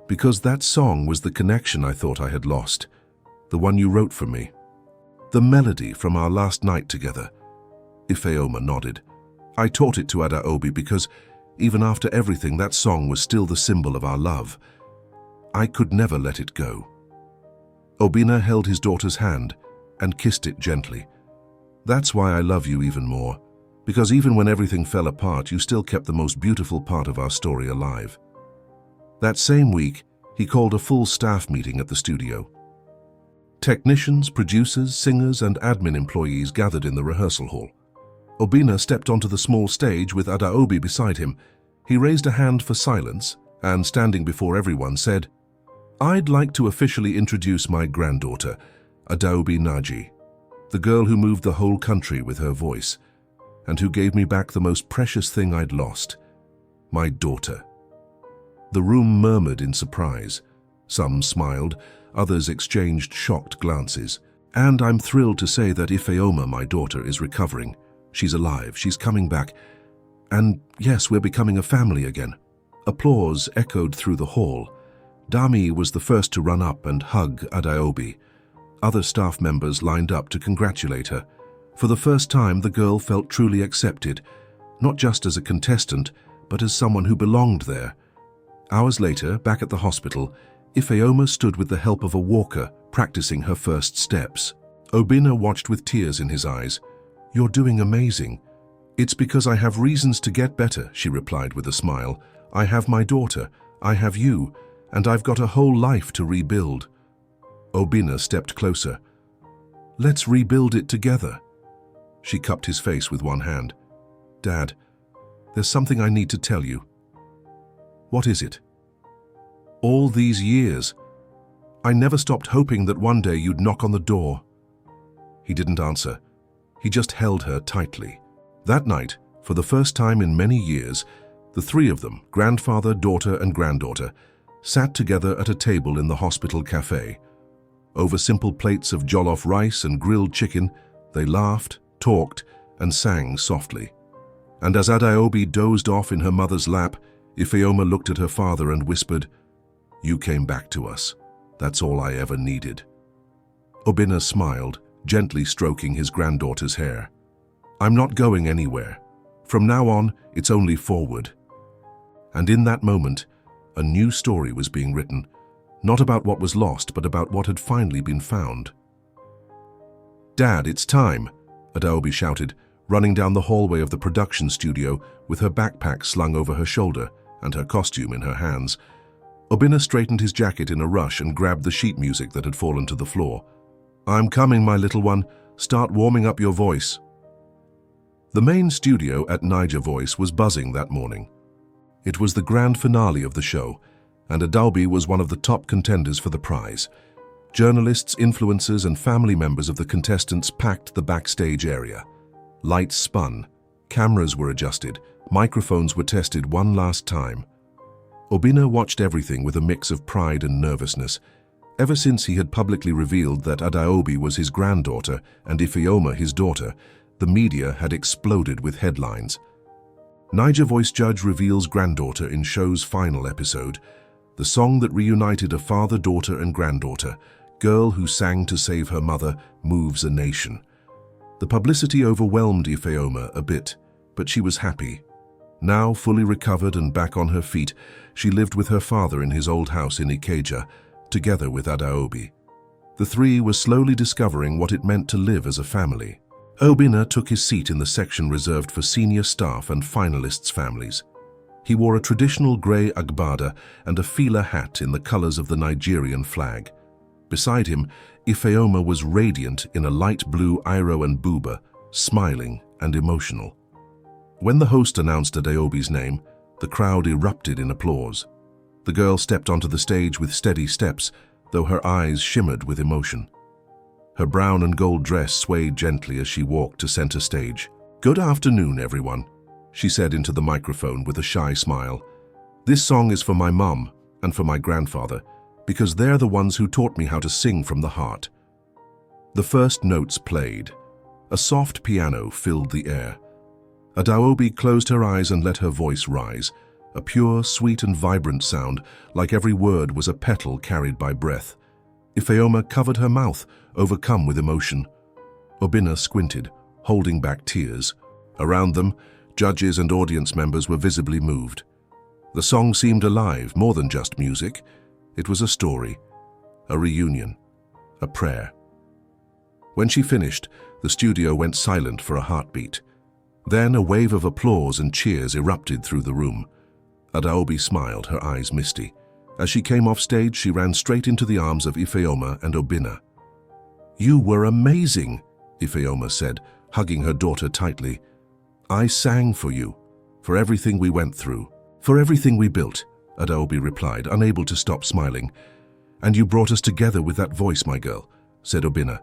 "Because that song was the connection I thought I had lost, the one you wrote for me. The melody from our last night together." Ifeoma nodded. "I taught it to Adaobi because, even after everything, that song was still the symbol of our love. I could never let it go." Obinna held his daughter's hand and kissed it gently. "That's why I love you even more, because even when everything fell apart, you still kept the most beautiful part of our story alive." That same week, he called a full staff meeting at the studio. Technicians, producers, singers, and admin employees gathered in the rehearsal hall. Obinna stepped onto the small stage with Adaobi beside him. He raised a hand for silence and, standing before everyone, said, "I'd like to officially introduce my granddaughter, Adaobi Naji." The girl who moved the whole country with her voice, and who gave me back the most precious thing I'd lost, my daughter. The room murmured in surprise. Some smiled, others exchanged shocked glances. And I'm thrilled to say that Ifeoma, my daughter, is recovering. She's alive, she's coming back. And yes, we're becoming a family again. Applause echoed through the hall. Dami was the first to run up and hug Adaobi. Other staff members lined up to congratulate her. For the first time, the girl felt truly accepted, not just as a contestant, but as someone who belonged there. Hours later, back at the hospital, Ifeoma stood with the help of a walker, practicing her first steps. Obinna watched with tears in his eyes. "You're doing amazing." "It's because I have reasons to get better," she replied with a smile. "I have my daughter, I have you, and I've got a whole life to rebuild." Obinna stepped closer. "Let's rebuild it together." She cupped his face with one hand. "Dad, there's something I need to tell you." "What is it?" "All these years, I never stopped hoping that one day you'd knock on the door." He didn't answer. He just held her tightly. That night, for the first time in many years, the three of them, grandfather, daughter, and granddaughter, sat together at a table in the hospital cafe. Over simple plates of jollof rice and grilled chicken, they laughed, talked, and sang softly. And as Adaobi dozed off in her mother's lap, Ifeoma looked at her father and whispered, "You came back to us. That's all I ever needed." Obinna smiled, gently stroking his granddaughter's hair. "I'm not going anywhere. From now on, it's only forward." And in that moment, a new story was being written, not about what was lost, but about what had finally been found. "Dad, it's time," Adaobi shouted, running down the hallway of the production studio with her backpack slung over her shoulder and her costume in her hands. Obinna straightened his jacket in a rush and grabbed the sheet music that had fallen to the floor. "I'm coming, my little one. Start warming up your voice." The main studio at Niger Voice was buzzing that morning. It was the grand finale of the show, and Adaobi was one of the top contenders for the prize. Journalists, influencers, and family members of the contestants packed the backstage area. Lights spun, cameras were adjusted, microphones were tested one last time. Obinna watched everything with a mix of pride and nervousness. Ever since he had publicly revealed that Adaobi was his granddaughter and Ifeoma his daughter, the media had exploded with headlines. Niger Voice judge reveals granddaughter in show's final episode. The song that reunited a father, daughter, and granddaughter, girl who sang to save her mother, moves a nation. The publicity overwhelmed Ifeoma a bit, but she was happy. Now, fully recovered and back on her feet, she lived with her father in his old house in Ikeja, together with Adaobi. The three were slowly discovering what it meant to live as a family. Obinna took his seat in the section reserved for senior staff and finalists' families. He wore a traditional grey agbada and a fila hat in the colours of the Nigerian flag. Beside him, Ifeoma was radiant in a light blue Iro and Buba, smiling and emotional. When the host announced Adaobi's name, the crowd erupted in applause. The girl stepped onto the stage with steady steps, though her eyes shimmered with emotion. Her brown and gold dress swayed gently as she walked to center stage. "Good afternoon, everyone," she said into the microphone with a shy smile. "This song is for my mum and for my grandfather, because they're the ones who taught me how to sing from the heart." The first notes played. A soft piano filled the air. Adaobi closed her eyes and let her voice rise, a pure, sweet and vibrant sound, like every word was a petal carried by breath. Ifeoma covered her mouth, overcome with emotion. Obinna squinted, holding back tears. Around them, judges and audience members were visibly moved. The song seemed alive, more than just music. It was a story, a reunion, a prayer. When she finished, the studio went silent for a heartbeat. Then a wave of applause and cheers erupted through the room. Adaobi smiled, her eyes misty. As she came off stage, she ran straight into the arms of Ifeoma and Obinna. "You were amazing," Ifeoma said, hugging her daughter tightly. "I sang for you, for everything we went through, for everything we built," Adaobi replied, unable to stop smiling. "And you brought us together with that voice, my girl," said Obinna.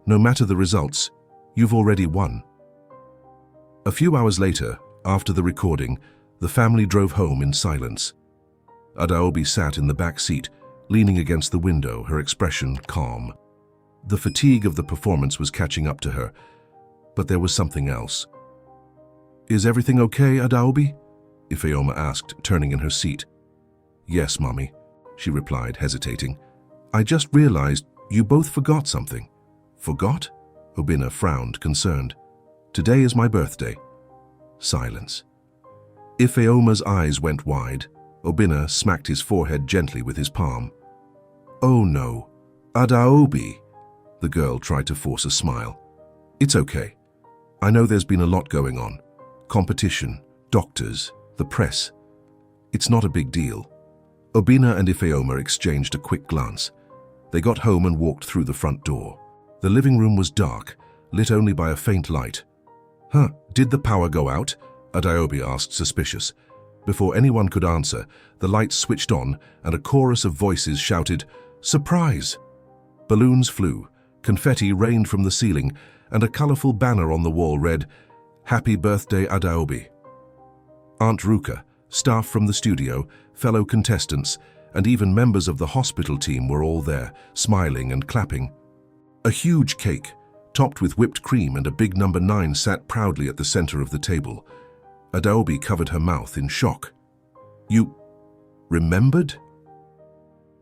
No matter the results, you've already won. A few hours later, after the recording, the family drove home in silence. Adaobi sat in the back seat, leaning against the window, her expression calm. The fatigue of the performance was catching up to her, but there was something else. "Is everything okay, Adaobi?" Ifeoma asked, turning in her seat. "Yes, Mommy," she replied, hesitating. "I just realized you both forgot something." "Forgot?" Obinna frowned, concerned. "Today is my birthday." Silence. Ifeoma's eyes went wide. Obinna smacked his forehead gently with his palm. "Oh no, Adaobi." The girl tried to force a smile. "It's okay. I know there's been a lot going on. Competition, doctors, the press. It's not a big deal." Obinna and Ifeoma exchanged a quick glance. They got home and walked through the front door. The living room was dark, lit only by a faint light. Did the power go out?" Adaobi asked, suspicious. Before anyone could answer, the lights switched on and a chorus of voices shouted, "Surprise!" Balloons flew, confetti rained from the ceiling, and a colorful banner on the wall read, "Happy Birthday, Adaobi." Aunt Ruka, staff from the studio, fellow contestants, and even members of the hospital team were all there, smiling and clapping. A huge cake, topped with whipped cream and a big number 9 sat proudly at the center of the table. Adaobi covered her mouth in shock. "You remembered?"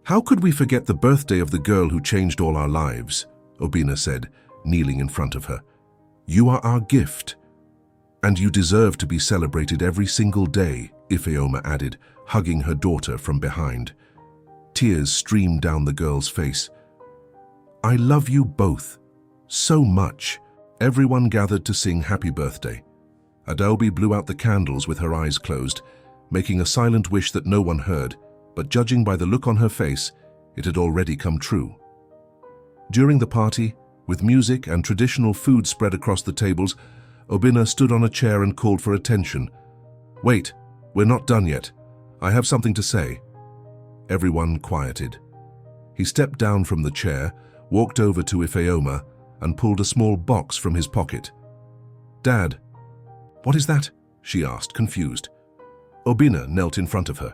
"How could we forget the birthday of the girl who changed all our lives?" Obinna said, kneeling in front of her. "You are our gift. And you deserve to be celebrated every single day," Ifeoma added, hugging her daughter from behind. Tears streamed down the girl's face. "I love you both so much." Everyone gathered to sing happy birthday. Adaobi blew out the candles with her eyes closed, making a silent wish that no one heard, but judging by the look on her face, it had already come true. During the party, with music and traditional food spread across the tables, Obinna stood on a chair and called for attention. "Wait, we're not done yet. I have something to say." Everyone quieted. He stepped down from the chair, walked over to Ifeoma, and pulled a small box from his pocket. "Dad." "What is that?" she asked, confused. Obinna knelt in front of her,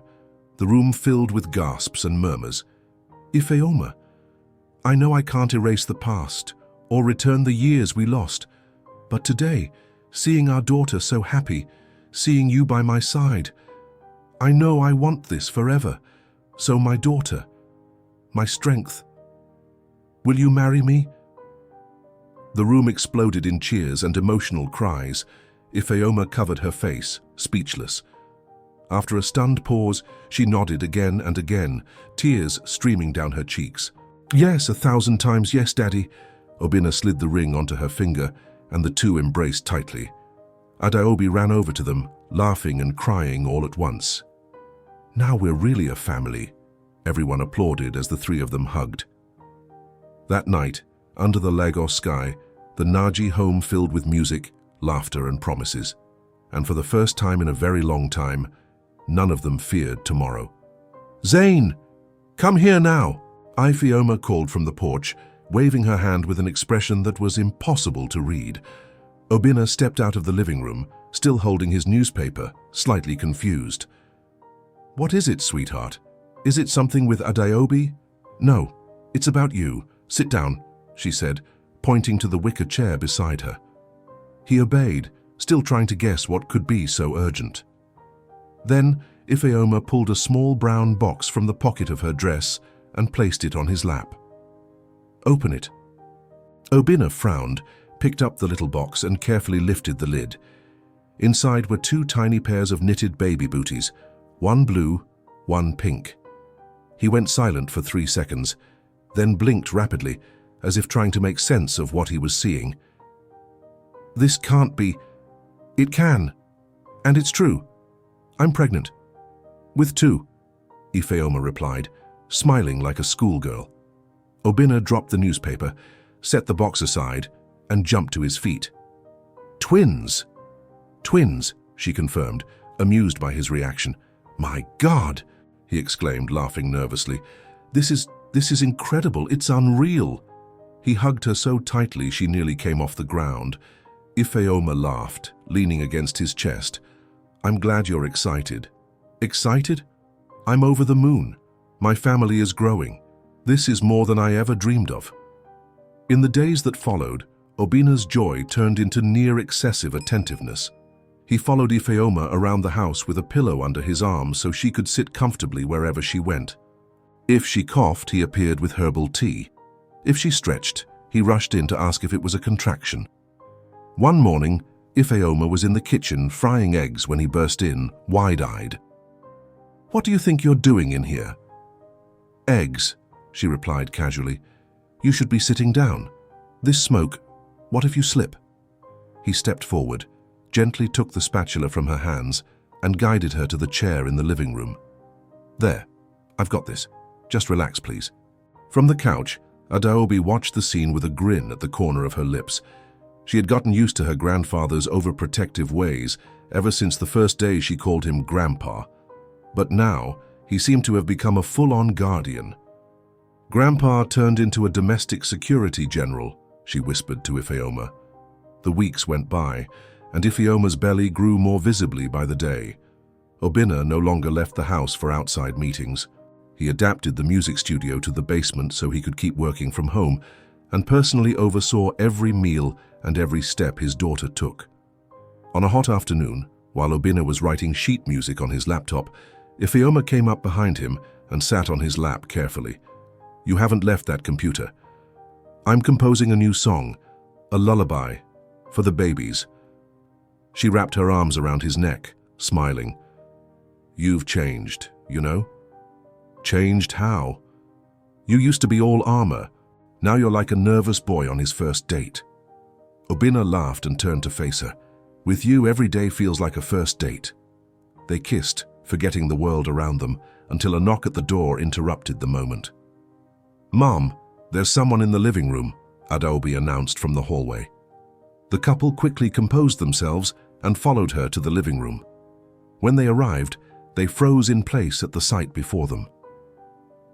the room filled with gasps and murmurs. "Ifeoma, I know I can't erase the past or return the years we lost, but today, seeing our daughter so happy, seeing you by my side, I know I want this forever. So my daughter, my strength. Will you marry me?" The room exploded in cheers and emotional cries. Ifeoma covered her face, speechless. After a stunned pause, she nodded again and again, tears streaming down her cheeks. "Yes, 1,000 times yes, Daddy." Obinna slid the ring onto her finger, and the two embraced tightly. Adaobi ran over to them, laughing and crying all at once. "Now we're really a family." Everyone applauded as the three of them hugged. That night, under the Lagos sky, the Naji home filled with music, laughter and promises. And for the first time in a very long time, none of them feared tomorrow. "Zane, come here now," Ifeoma called from the porch, waving her hand with an expression that was impossible to read. Obinna stepped out of the living room, still holding his newspaper, slightly confused. "What is it, sweetheart? Is it something with Adaobi?" "No, it's about you. Sit down," she said, pointing to the wicker chair beside her. He obeyed, still trying to guess what could be so urgent. Then Ifeoma pulled a small brown box from the pocket of her dress and placed it on his lap. "Open it." Obinna frowned, picked up the little box and carefully lifted the lid. Inside were 2 tiny pairs of knitted baby booties, one blue, one pink. He went silent for 3 seconds, then blinked rapidly, as if trying to make sense of what he was seeing. "This can't be. It can. And it's true. I'm pregnant. With 2, Ifeoma replied, smiling like a schoolgirl. Obinna dropped the newspaper, set the box aside, and jumped to his feet. "Twins!" "Twins," she confirmed, amused by his reaction. "My God!" he exclaimed, laughing nervously. This is incredible. It's unreal." He hugged her so tightly she nearly came off the ground. Ifeoma laughed, leaning against his chest. "I'm glad you're excited." "Excited? I'm over the moon. My family is growing. This is more than I ever dreamed of." In the days that followed, Obina's joy turned into near excessive attentiveness. He followed Ifeoma around the house with a pillow under his arm so she could sit comfortably wherever she went. If she coughed, he appeared with herbal tea. If she stretched, he rushed in to ask if it was a contraction. One morning, Ifeoma was in the kitchen frying eggs when he burst in, wide-eyed. "What do you think you're doing in here?" "Eggs," she replied casually. "You should be sitting down. This smoke, what if you slip?" He stepped forward, gently took the spatula from her hands, and guided her to the chair in the living room. "There, I've got this. Just relax, please." From the couch, Adaobi watched the scene with a grin at the corner of her lips. She had gotten used to her grandfather's overprotective ways ever since the first day she called him Grandpa. But now, he seemed to have become a full-on guardian. "Grandpa turned into a domestic security general," she whispered to Ifeoma. The weeks went by, and Ifeoma's belly grew more visibly by the day. Obina no longer left the house for outside meetings. He adapted the music studio to the basement so he could keep working from home, and personally oversaw every meal and every step his daughter took. On a hot afternoon, while Obina was writing sheet music on his laptop, Ifeoma came up behind him and sat on his lap carefully. "You haven't left that computer. I'm composing a new song, a lullaby, for the babies." She wrapped her arms around his neck, smiling. "You've changed, you know?" "Changed how?" "You used to be all armor. Now you're like a nervous boy on his first date." Obina laughed and turned to face her. "With you, every day feels like a first date." They kissed, forgetting the world around them, until a knock at the door interrupted the moment. "Mom, there's someone in the living room," Adaobi announced from the hallway. The couple quickly composed themselves and followed her to the living room. When they arrived, they froze in place at the sight before them.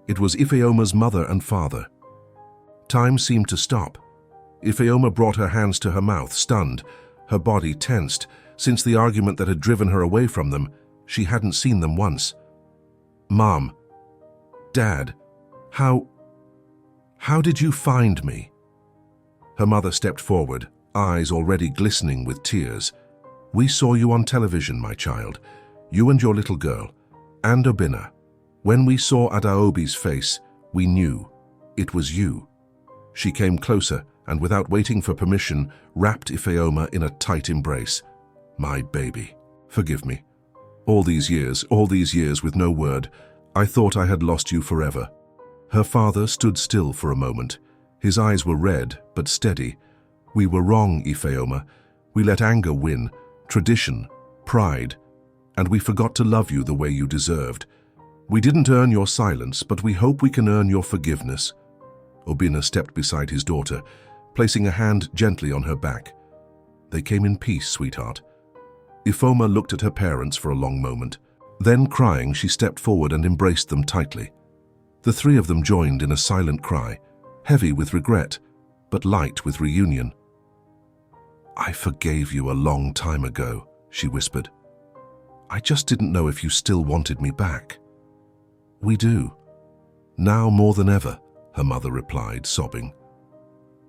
It was Ifeoma's mother and father. Time seemed to stop. Ifeoma brought her hands to her mouth, stunned, her body tensed. Since the argument that had driven her away from them, she hadn't seen them once. "Mom, Dad, how did you find me?" Her mother stepped forward, eyes already glistening with tears. "We saw you on television, my child, you and your little girl, and Obina. When we saw Adaobi's face, we knew it was you." She came closer and, without waiting for permission, wrapped Ifeoma in a tight embrace. "My baby, forgive me. All these years with no word, I thought I had lost you forever." Her father stood still for a moment. His eyes were red, but steady. "We were wrong, Ifeoma. We let anger win, tradition, pride, and we forgot to love you the way you deserved. We didn't earn your silence, but we hope we can earn your forgiveness." Obina stepped beside his daughter, placing a hand gently on her back. "They came in peace, sweetheart." Ifeoma looked at her parents for a long moment. Then, crying, she stepped forward and embraced them tightly. The three of them joined in a silent cry, heavy with regret, but light with reunion. "I forgave you a long time ago," she whispered. "I just didn't know if you still wanted me back." "We do. Now more than ever," her mother replied, sobbing.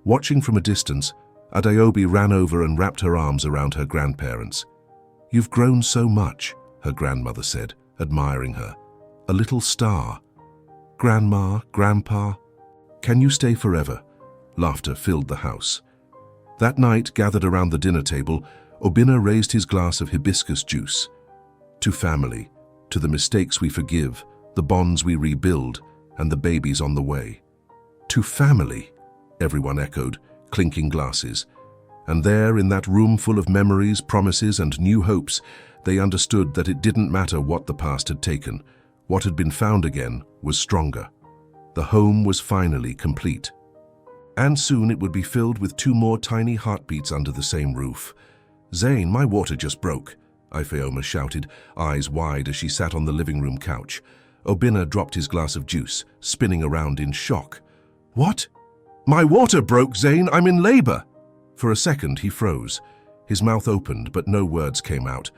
Watching from a distance, Adaobi ran over and wrapped her arms around her grandparents. "You've grown so much," her grandmother said, admiring her. "A little star. Grandma, Grandpa, can you stay forever?" Laughter filled the house. That night, gathered around the dinner table, Obina raised his glass of hibiscus juice. "To family, to the mistakes we forgive, the bonds we rebuild, and the babies on the way." "To family," everyone echoed, clinking glasses. And there, in that room full of memories, promises, and new hopes, they understood that it didn't matter what the past had taken. What had been found again was stronger. The home was finally complete. And soon it would be filled with two more tiny heartbeats under the same roof. "Zane, my water just broke," Ifeoma shouted, eyes wide as she sat on the living room couch. Obina dropped his glass of juice, spinning around in shock. "What? My water broke, Zane. I'm in labor. For a second, he froze. His mouth opened, but no words came out.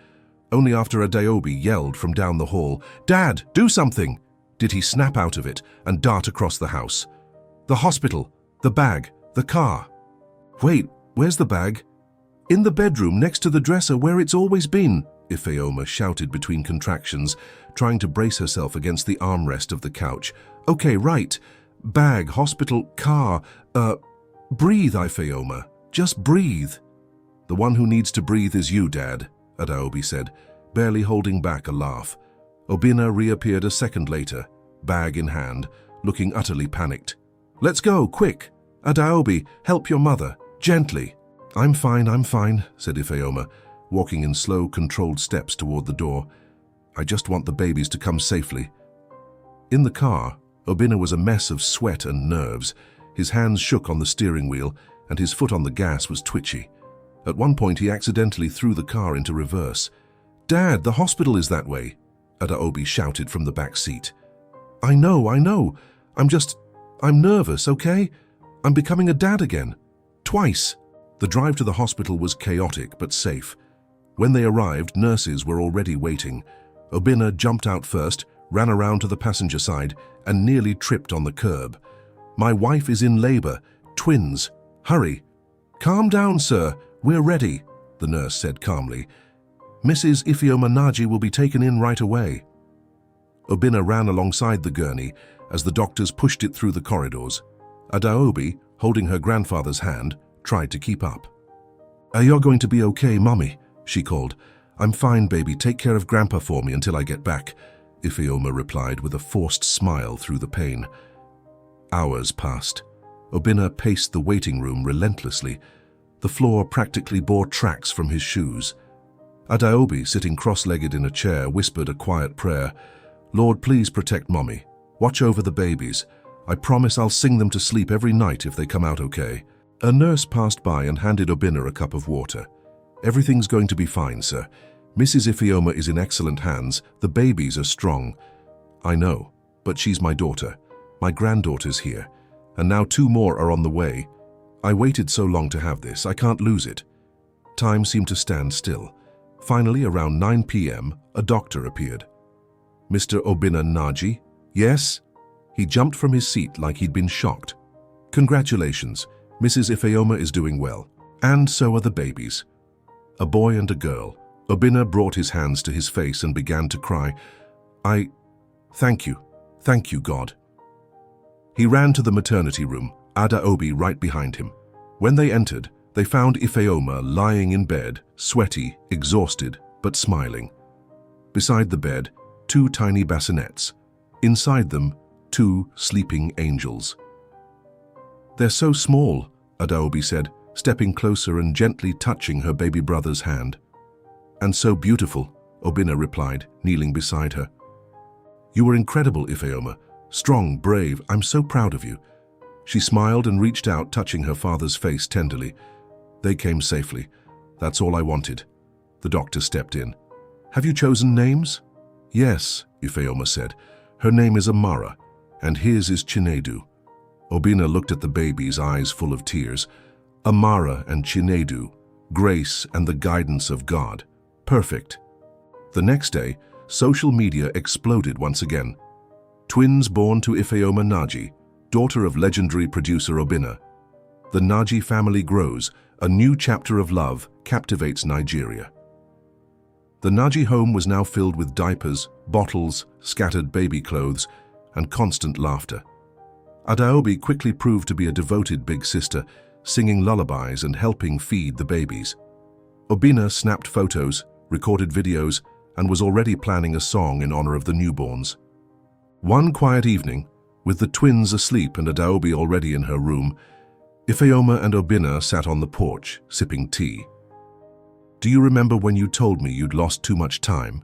Only after Adaobi yelled from down the hall, "Dad, do something!" did he snap out of it and dart across the house. The hospital, the bag, the car. Wait, where's the bag? In the bedroom next to the dresser where it's always been, Ifeoma shouted between contractions, trying to brace herself against the armrest of the couch. Okay, right. Bag, hospital, car. Breathe, Ifeoma. Just breathe. The one who needs to breathe is you, Dad, Adaobi said, barely holding back a laugh. Obinna reappeared a second later, bag in hand, looking utterly panicked. Let's go, quick! Adaobi, help your mother, gently. I'm fine, said Ifeoma, walking in slow, controlled steps toward the door. I just want the babies to come safely. In the car, Obinna was a mess of sweat and nerves. His hands shook on the steering wheel, and his foot on the gas was twitchy. At one point, he accidentally threw the car into reverse. Dad, the hospital is that way, Adaobi shouted from the back seat. I know. I'm nervous, okay? I'm becoming a dad again. Twice. The drive to the hospital was chaotic but safe. When they arrived, nurses were already waiting. Obinna jumped out first, ran around to the passenger side, and nearly tripped on the curb. My wife is in labor. Twins. Hurry. Calm down, sir. We're ready, the nurse said calmly. Mrs. Ifeoma Naji will be taken in right away. Obinna ran alongside the gurney as the doctors pushed it through the corridors. Adaobi, holding her grandfather's hand, tried to keep up. Are you going to be okay, Mummy? She called. I'm fine, baby. Take care of Grandpa for me until I get back, Ifeoma replied with a forced smile through the pain. Hours passed. Obinna paced the waiting room relentlessly. The floor practically bore tracks from his shoes. Adaobi, sitting cross-legged in a chair, whispered a quiet prayer. Lord, please protect Mommy. Watch over the babies. I promise I'll sing them to sleep every night if they come out okay. A nurse passed by and handed Obinna a cup of water. Everything's going to be fine, sir. Mrs. Ifeoma is in excellent hands. The babies are strong. I know, but she's my daughter. My granddaughter's here, and now 2 more are on the way. I waited so long to have this, I can't lose it. Time seemed to stand still. Finally, around 9 p.m., a doctor appeared. Mr. Obinna Naji? Yes? He jumped from his seat like he'd been shocked. Congratulations, Mrs. Ifeoma is doing well, and so are the babies. A boy and a girl. Obinna brought his hands to his face and began to cry. Thank you, God. He ran to the maternity room, Adaobi right behind him. When they entered, they found Ifeoma lying in bed, sweaty, exhausted, but smiling. Beside the bed, 2 tiny bassinets. Inside them, 2 sleeping angels. They're so small, Adaobi said, stepping closer and gently touching her baby brother's hand. And so beautiful, Obinna replied, kneeling beside her. You were incredible, Ifeoma. Strong, brave, I'm so proud of you. She smiled and reached out, touching her father's face tenderly. They came safely. That's all I wanted. The doctor stepped in. Have you chosen names? Yes, Ifeoma said. Her name is Amara, and his is Chinedu. Obinna looked at the babies, eyes full of tears. Amara and Chinedu, grace and the guidance of God. Perfect. The next day, social media exploded once again. Twins born to Ifeoma Naji, daughter of legendary producer Obinna. The Naji family grows. A new chapter of love captivates Nigeria. The Naji home was now filled with diapers, bottles, scattered baby clothes, and constant laughter. Adaobi quickly proved to be a devoted big sister, singing lullabies and helping feed the babies. Obinna snapped photos, recorded videos, and was already planning a song in honor of the newborns. One quiet evening, with the twins asleep and Adaobi already in her room, Ifeoma and Obinna sat on the porch, sipping tea. Do you remember when you told me you'd lost too much time?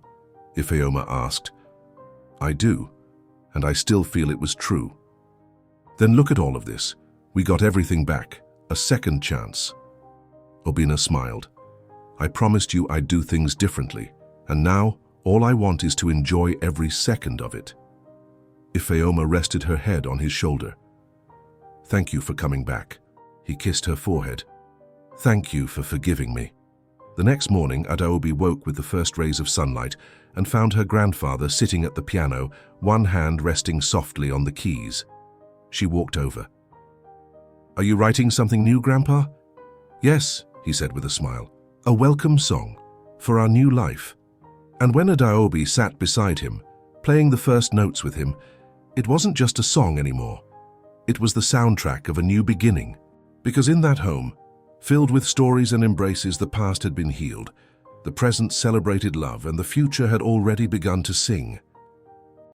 Ifeoma asked. I do, and I still feel it was true. Then look at all of this. We got everything back, a second chance. Obinna smiled. I promised you I'd do things differently, and now all I want is to enjoy every second of it. Ifeoma rested her head on his shoulder. Thank you for coming back. He kissed her forehead. Thank you for forgiving me. The next morning, Adaobi woke with the first rays of sunlight and found her grandfather sitting at the piano, one hand resting softly on the keys. She walked over. Are you writing something new, Grandpa? Yes, he said with a smile. A welcome song for our new life. And when Adaobi sat beside him, playing the first notes with him, it wasn't just a song anymore. It was the soundtrack of a new beginning. Because in that home, filled with stories and embraces, the past had been healed, the present celebrated love, and the future had already begun to sing.